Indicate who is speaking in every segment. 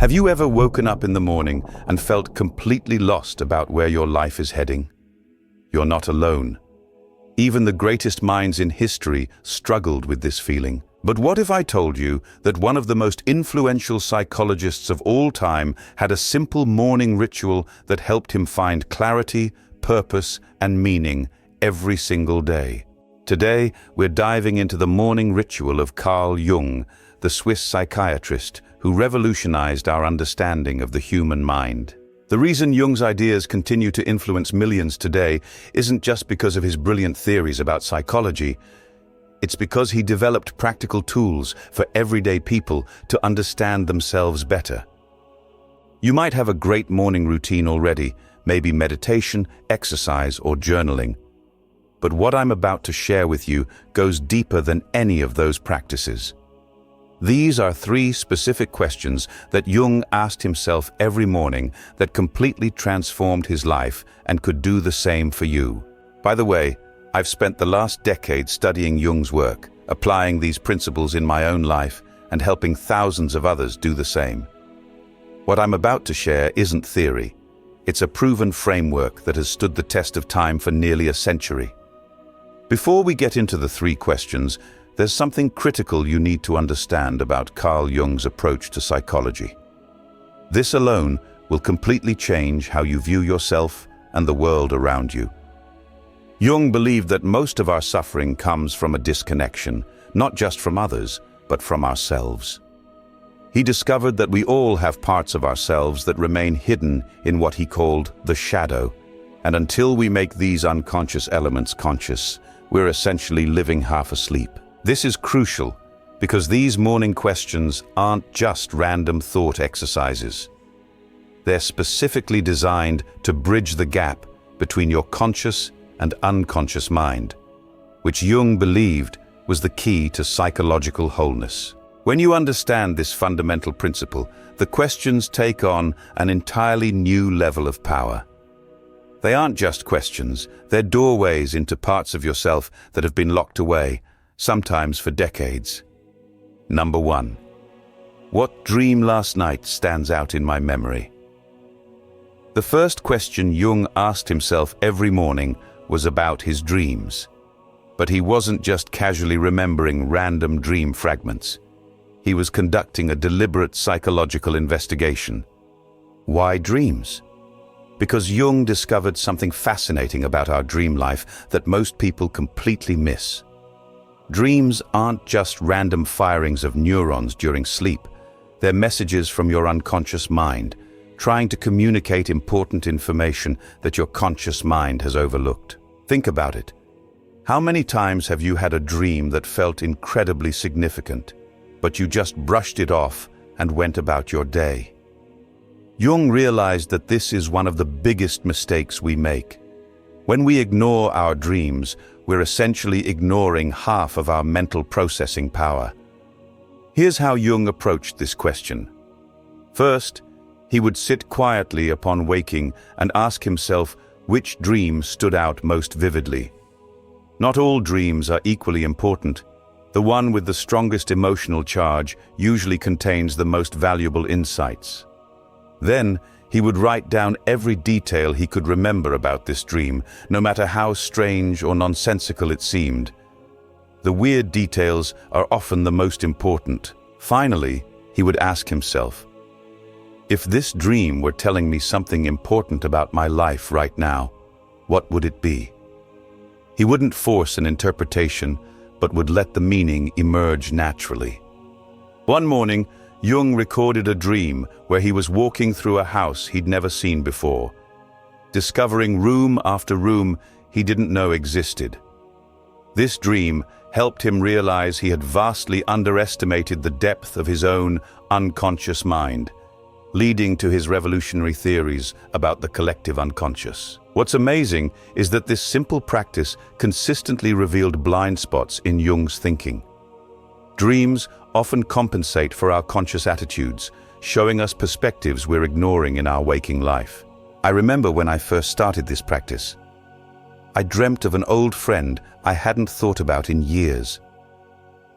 Speaker 1: Have you ever woken up in the morning and felt completely lost about where your life is heading? You're not alone. Even the greatest minds in history struggled with this feeling. But what if I told you that one of the most influential psychologists of all time had a simple morning ritual that helped him find clarity, purpose, and meaning every single day? Today, we're diving into the morning ritual of Carl Jung, the Swiss psychiatrist who revolutionized our understanding of the human mind. The reason Jung's ideas continue to influence millions today isn't just because of his brilliant theories about psychology. It's because he developed practical tools for everyday people to understand themselves better. You might have a great morning routine already, maybe meditation, exercise, or journaling. But what I'm about to share with you goes deeper than any of those practices. These are 3 specific questions that Jung asked himself every morning that completely transformed his life and could do the same for you. By the way, I've spent the last decade studying Jung's work, applying these principles in my own life and helping thousands of others do the same. What I'm about to share isn't theory. It's a proven framework that has stood the test of time for nearly a century. Before we get into the 3 questions, there's something critical you need to understand about Carl Jung's approach to psychology. This alone will completely change how you view yourself and the world around you. Jung believed that most of our suffering comes from a disconnection, not just from others, but from ourselves. He discovered that we all have parts of ourselves that remain hidden in what he called the shadow, and until we make these unconscious elements conscious, we're essentially living half asleep. This is crucial because these morning questions aren't just random thought exercises. They're specifically designed to bridge the gap between your conscious and unconscious mind, which Jung believed was the key to psychological wholeness. When you understand this fundamental principle, the questions take on an entirely new level of power. They aren't just questions, they're doorways into parts of yourself that have been locked away, sometimes for decades. Number 1. What dream last night stands out in my memory? The first question Jung asked himself every morning was about his dreams. But he wasn't just casually remembering random dream fragments. He was conducting a deliberate psychological investigation. Why dreams? Because Jung discovered something fascinating about our dream life that most people completely miss. Dreams aren't just random firings of neurons during sleep. They're messages from your unconscious mind, trying to communicate important information that your conscious mind has overlooked. Think about it. How many times have you had a dream that felt incredibly significant, but you just brushed it off and went about your day? Jung realized that this is one of the biggest mistakes we make. When we ignore our dreams, we're essentially ignoring half of our mental processing power. Here's how Jung approached this question. First, he would sit quietly upon waking and ask himself which dream stood out most vividly. Not all dreams are equally important. The one with the strongest emotional charge usually contains the most valuable insights. Then, he would write down every detail he could remember about this dream, no matter how strange or nonsensical it seemed. The weird details are often the most important. Finally, he would ask himself, if this dream were telling me something important about my life right now, what would it be? He wouldn't force an interpretation, but would let the meaning emerge naturally. One morning, Jung recorded a dream where he was walking through a house he'd never seen before, discovering room after room he didn't know existed. This dream helped him realize he had vastly underestimated the depth of his own unconscious mind, leading to his revolutionary theories about the collective unconscious. What's amazing is that this simple practice consistently revealed blind spots in Jung's thinking. Dreams often compensate for our conscious attitudes, showing us perspectives we're ignoring in our waking life. I remember when I first started this practice. I dreamt of an old friend I hadn't thought about in years.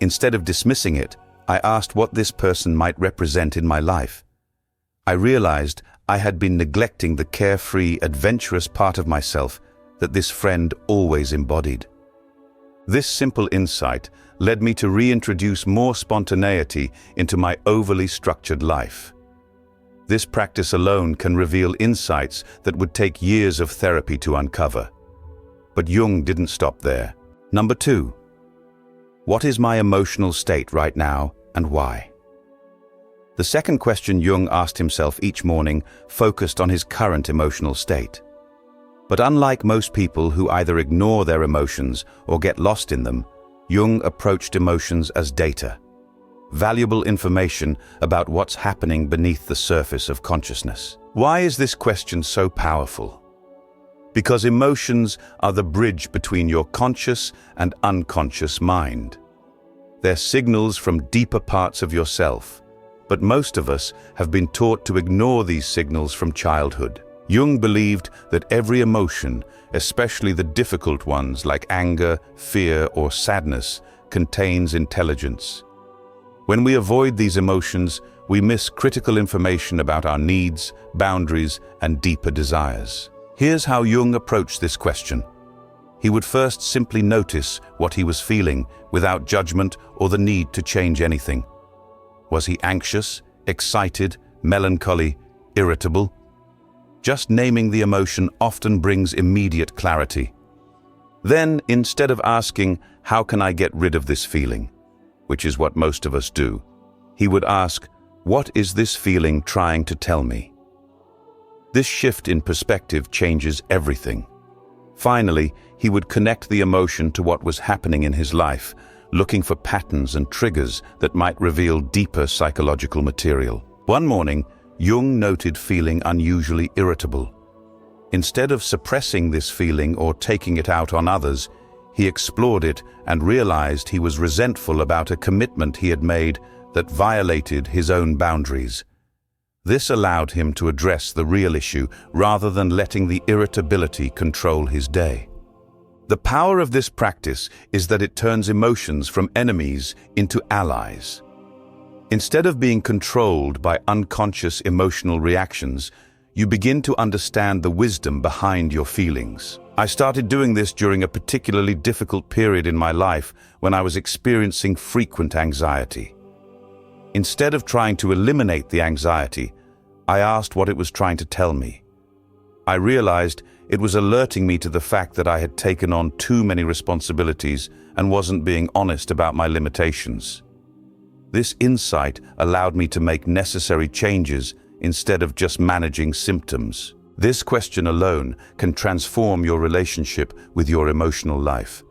Speaker 1: Instead of dismissing it, I asked what this person might represent in my life. I realized I had been neglecting the carefree, adventurous part of myself that this friend always embodied. This simple insight led me to reintroduce more spontaneity into my overly structured life. This practice alone can reveal insights that would take years of therapy to uncover. But Jung didn't stop there. Number 2. What is my emotional state right now and why? The second question Jung asked himself each morning focused on his current emotional state. But unlike most people who either ignore their emotions or get lost in them, Jung approached emotions as data, valuable information about what's happening beneath the surface of consciousness. Why is this question so powerful? Because emotions are the bridge between your conscious and unconscious mind. They're signals from deeper parts of yourself, but most of us have been taught to ignore these signals from childhood. Jung believed that every emotion, especially the difficult ones like anger, fear, or sadness, contains intelligence. When we avoid these emotions, we miss critical information about our needs, boundaries, and deeper desires. Here's how Jung approached this question. He would first simply notice what he was feeling without judgment or the need to change anything. Was he anxious, excited, melancholy, irritable? Just naming the emotion often brings immediate clarity. Then, instead of asking, "How can I get rid of this feeling?" which is what most of us do, he would ask, "What is this feeling trying to tell me?" This shift in perspective changes everything. Finally, he would connect the emotion to what was happening in his life, looking for patterns and triggers that might reveal deeper psychological material. One morning, Jung noted feeling unusually irritable. Instead of suppressing this feeling or taking it out on others, he explored it and realized he was resentful about a commitment he had made that violated his own boundaries. This allowed him to address the real issue rather than letting the irritability control his day. The power of this practice is that it turns emotions from enemies into allies. Instead of being controlled by unconscious emotional reactions, you begin to understand the wisdom behind your feelings. I started doing this during a particularly difficult period in my life when I was experiencing frequent anxiety. Instead of trying to eliminate the anxiety, I asked what it was trying to tell me. I realized it was alerting me to the fact that I had taken on too many responsibilities and wasn't being honest about my limitations. This insight allowed me to make necessary changes instead of just managing symptoms. This question alone can transform your relationship with your emotional life.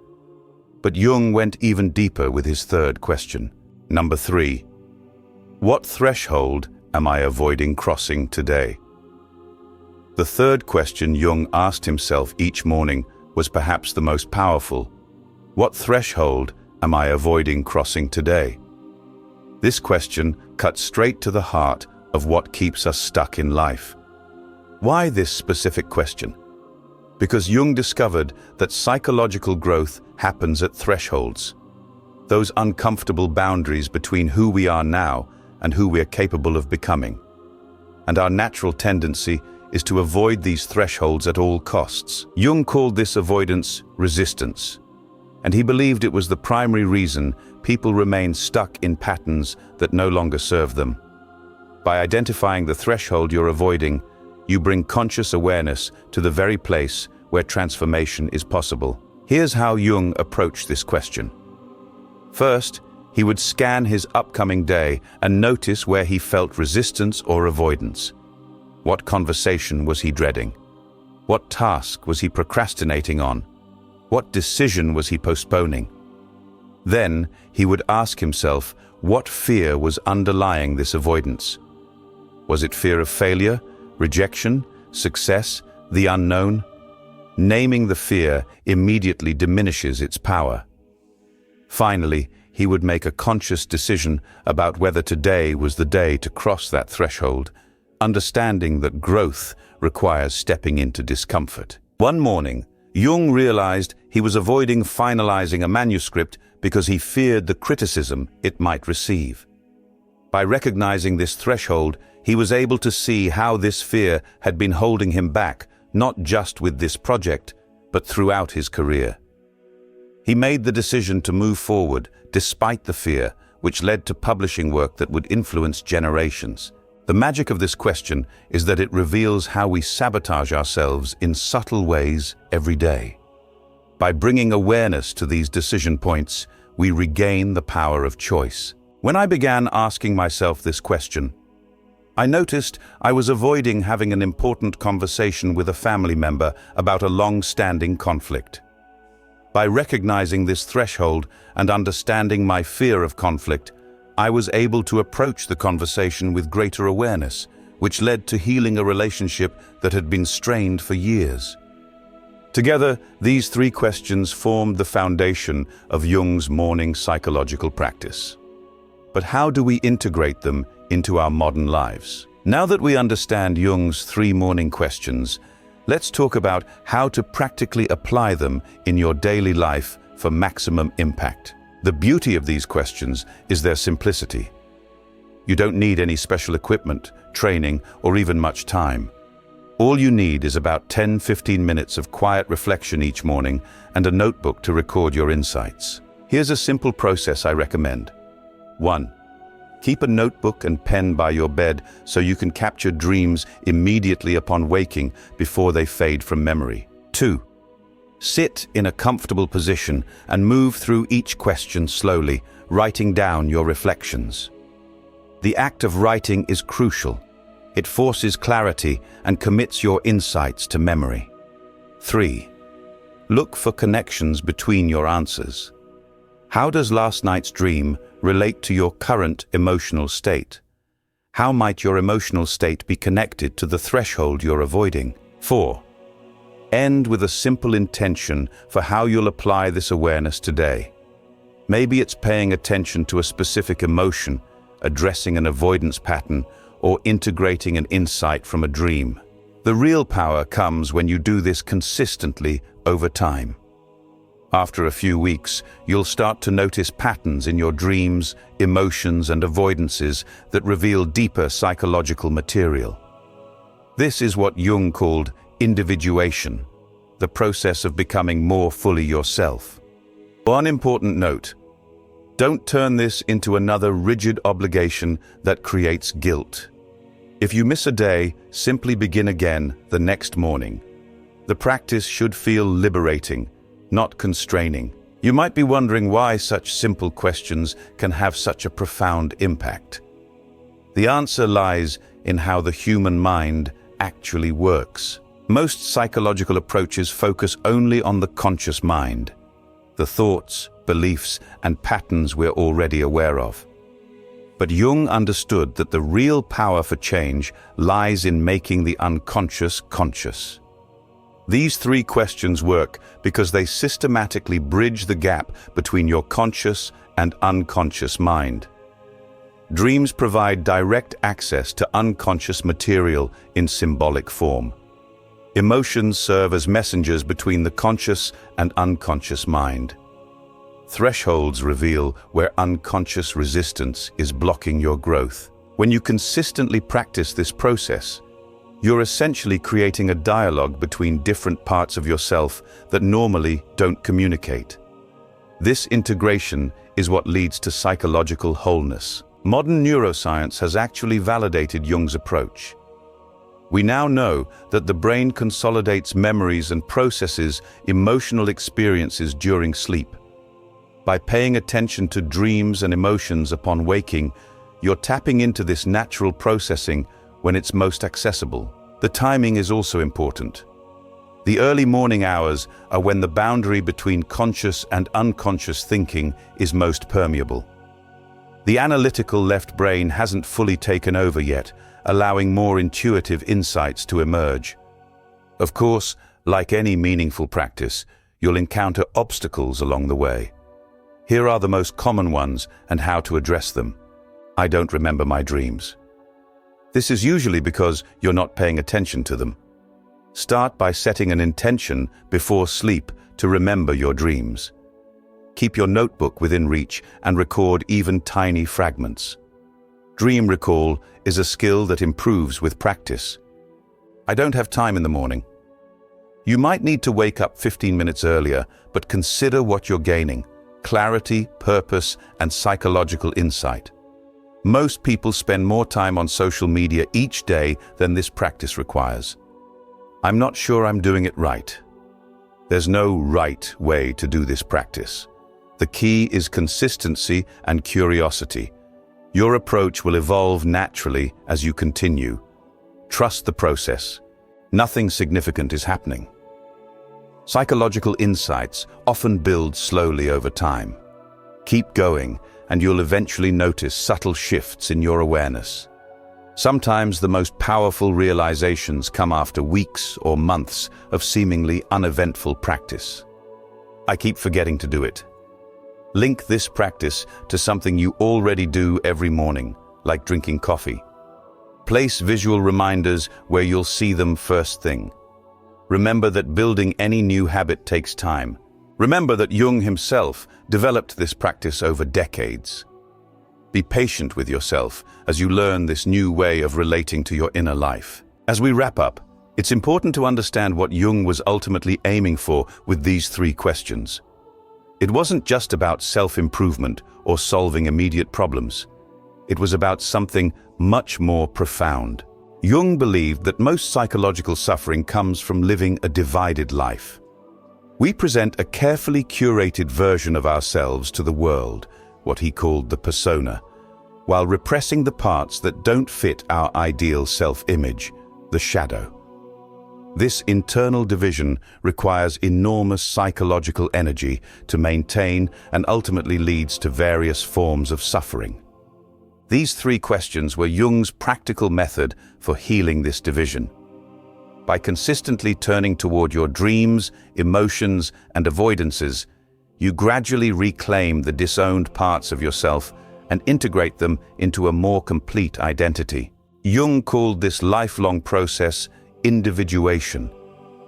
Speaker 1: But Jung went even deeper with his third question. Number 3. What threshold am I avoiding crossing today? The third question Jung asked himself each morning was perhaps the most powerful. What threshold am I avoiding crossing today? This question cut straight to the heart of what keeps us stuck in life. Why this specific question? Because Jung discovered that psychological growth happens at thresholds, those uncomfortable boundaries between who we are now and who we are capable of becoming. And our natural tendency is to avoid these thresholds at all costs. Jung called this avoidance resistance, and he believed it was the primary reason people remain stuck in patterns that no longer serve them. By identifying the threshold you're avoiding, you bring conscious awareness to the very place where transformation is possible. Here's how Jung approached this question. First, he would scan his upcoming day and notice where he felt resistance or avoidance. What conversation was he dreading? What task was he procrastinating on? What decision was he postponing? Then, he would ask himself what fear was underlying this avoidance. Was it fear of failure, rejection, success, the unknown? Naming the fear immediately diminishes its power. Finally, he would make a conscious decision about whether today was the day to cross that threshold, understanding that growth requires stepping into discomfort. One morning, Jung realized he was avoiding finalizing a manuscript because he feared the criticism it might receive. By recognizing this threshold, he was able to see how this fear had been holding him back, not just with this project, but throughout his career. He made the decision to move forward despite the fear, which led to publishing work that would influence generations. The magic of this question is that it reveals how we sabotage ourselves in subtle ways every day. By bringing awareness to these decision points, we regain the power of choice. When I began asking myself this question, I noticed I was avoiding having an important conversation with a family member about a long-standing conflict. By recognizing this threshold and understanding my fear of conflict, I was able to approach the conversation with greater awareness, which led to healing a relationship that had been strained for years. Together, these three questions formed the foundation of Jung's morning psychological practice. But how do we integrate them into our modern lives? Now that we understand Jung's three morning questions, let's talk about how to practically apply them in your daily life for maximum impact. The beauty of these questions is their simplicity. You don't need any special equipment, training, or even much time. All you need is about 10-15 minutes of quiet reflection each morning and a notebook to record your insights. Here's a simple process I recommend. 1. Keep a notebook and pen by your bed so you can capture dreams immediately upon waking before they fade from memory. 2. Sit in a comfortable position and move through each question slowly, writing down your reflections. The act of writing is crucial. It forces clarity and commits your insights to memory. 3. Look for connections between your answers. How does last night's dream relate to your current emotional state? How might your emotional state be connected to the threshold you're avoiding? 4. End with a simple intention for how you'll apply this awareness today. Maybe it's paying attention to a specific emotion, addressing an avoidance pattern, or integrating an insight from a dream. The real power comes when you do this consistently over time. After a few weeks, you'll start to notice patterns in your dreams, emotions, and avoidances that reveal deeper psychological material. This is what Jung called individuation, the process of becoming more fully yourself. One important note: don't turn this into another rigid obligation that creates guilt. If you miss a day, simply begin again the next morning. The practice should feel liberating, not constraining. You might be wondering why such simple questions can have such a profound impact. The answer lies in how the human mind actually works. Most psychological approaches focus only on the conscious mind, the thoughts, beliefs, and patterns we're already aware of. But Jung understood that the real power for change lies in making the unconscious conscious. These three questions work because they systematically bridge the gap between your conscious and unconscious mind. Dreams provide direct access to unconscious material in symbolic form. Emotions serve as messengers between the conscious and unconscious mind. Thresholds reveal where unconscious resistance is blocking your growth. When you consistently practice this process, you're essentially creating a dialogue between different parts of yourself that normally don't communicate. This integration is what leads to psychological wholeness. Modern neuroscience has actually validated Jung's approach. We now know that the brain consolidates memories and processes emotional experiences during sleep. By paying attention to dreams and emotions upon waking, you're tapping into this natural processing when it's most accessible. The timing is also important. The early morning hours are when the boundary between conscious and unconscious thinking is most permeable. The analytical left brain hasn't fully taken over yet, allowing more intuitive insights to emerge. Of course, like any meaningful practice, you'll encounter obstacles along the way. Here are the most common ones and how to address them. I don't remember my dreams. This is usually because you're not paying attention to them. Start by setting an intention before sleep to remember your dreams. Keep your notebook within reach and record even tiny fragments. Dream recall is a skill that improves with practice. I don't have time in the morning. You might need to wake up 15 minutes earlier, but consider what you're gaining: clarity, purpose, and psychological insight. Most people spend more time on social media each day than this practice requires. I'm not sure I'm doing it right. There's no right way to do this practice. The key is consistency and curiosity. Your approach will evolve naturally as you continue. Trust the process. Nothing significant is happening. Psychological insights often build slowly over time. Keep going, and you'll eventually notice subtle shifts in your awareness. Sometimes the most powerful realizations come after weeks or months of seemingly uneventful practice. I keep forgetting to do it. Link this practice to something you already do every morning, like drinking coffee. Place visual reminders where you'll see them first thing. Remember that building any new habit takes time. Remember that Jung himself developed this practice over decades. Be patient with yourself as you learn this new way of relating to your inner life. As we wrap up, it's important to understand what Jung was ultimately aiming for with these 3 questions. It wasn't just about self-improvement or solving immediate problems. It was about something much more profound. Jung believed that most psychological suffering comes from living a divided life. We present a carefully curated version of ourselves to the world, what he called the persona, while repressing the parts that don't fit our ideal self-image, the shadow. This internal division requires enormous psychological energy to maintain and ultimately leads to various forms of suffering. These 3 questions were Jung's practical method for healing this division. By consistently turning toward your dreams, emotions, and avoidances, you gradually reclaim the disowned parts of yourself and integrate them into a more complete identity. Jung called this lifelong process individuation,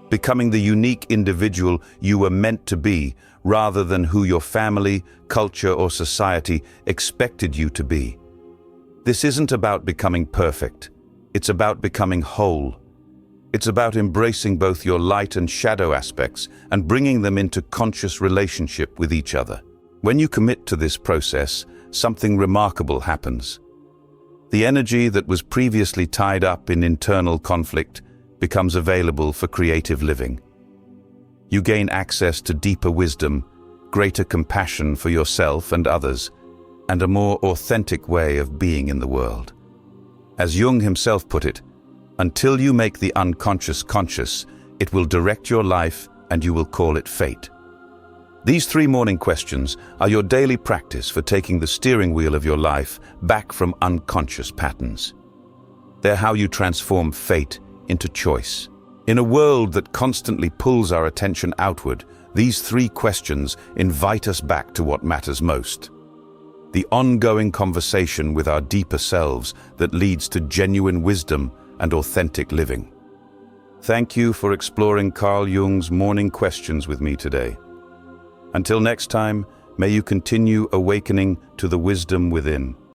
Speaker 1: becoming the unique individual you were meant to be rather than who your family, culture, or society expected you to be. This isn't about becoming perfect. It's about becoming whole. It's about embracing both your light and shadow aspects and bringing them into conscious relationship with each other. When you commit to this process, something remarkable happens. The energy that was previously tied up in internal conflict becomes available for creative living. You gain access to deeper wisdom, greater compassion for yourself and others, and a more authentic way of being in the world. As Jung himself put it, until you make the unconscious conscious, it will direct your life and you will call it fate. These 3 morning questions are your daily practice for taking the steering wheel of your life back from unconscious patterns. They're how you transform fate into choice. In a world that constantly pulls our attention outward, these 3 questions invite us back to what matters most. The ongoing conversation with our deeper selves that leads to genuine wisdom and authentic living. Thank you for exploring Carl Jung's morning questions with me today. Until next time, may you continue awakening to the wisdom within.